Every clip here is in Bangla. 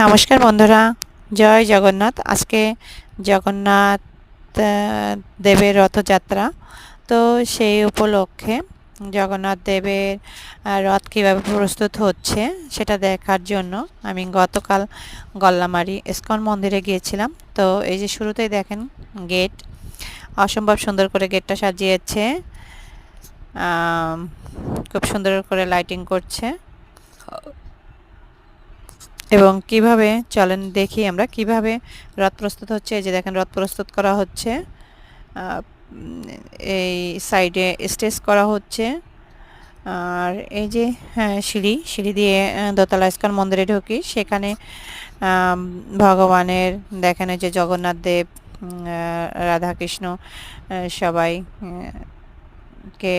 নমস্কার বন্ধুরা, জয় জগন্নাথ। আজকে জগন্নাথ দেবের রথযাত্রা। তো সেই উপলক্ষে জগন্নাথ দেবের রথ কীভাবে প্রস্তুত হচ্ছে সেটা দেখার জন্য আমি গতকাল গল্লামারী ইস্কন মন্দিরে গিয়েছিলাম। তো এই যে শুরুতেই দেখেন গেট, অসম্ভব সুন্দর করে গেটটা সাজিয়েছে, খুব সুন্দর করে লাইটিং করছে। এবং কিভাবে চলেন দেখি আমরা কিভাবে রথ প্রস্তুত হচ্ছে। এই যে দেখেন রথ প্রস্তুত করা হচ্ছে, এই সাইডে স্টেজ করা হচ্ছে। আর এই যে সিঁড়ি দিয়ে দোতলা ইস্কন মন্দিরে ঢুকি, সেখানে ভগবানের দেখেন এই যে জগন্নাথ দেব, রাধাকৃষ্ণ সবাই কে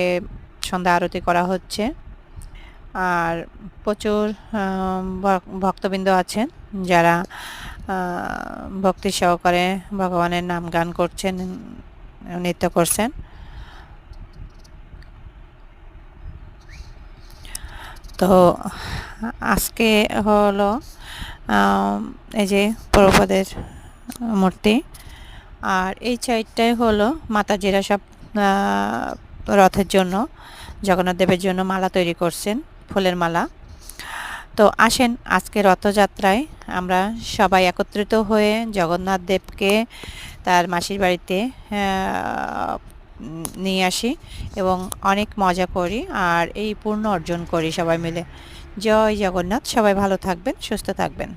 সন্ধ্যা আরতি করা হচ্ছে। আর প্রচুর ভক্তবৃন্দ আছেন যারা ভক্তি সহকারে ভগবানের নাম গান করছেন, নৃত্য করছেন। তো আজকে হলো এই যে প্রভুপাদের মূর্তি, আর এই সাইডটাই হলো মাতাজিরা সব রথের জন্য, জগন্নাথ দেবের জন্য মালা তৈরি করছেন, ফুলের মালা। তো আসেন আজকে রথযাত্রায় আমরা সবাই একত্রিত হয়ে জগন্নাথ দেবকে তার মাসির বাড়িতে নিয়ে আসি এবং অনেক মজা করি আর এই পূর্ণ অর্জন করি সবাই মিলে। জয় জগন্নাথ। সবাই ভালো থাকবেন, সুস্থ থাকবেন।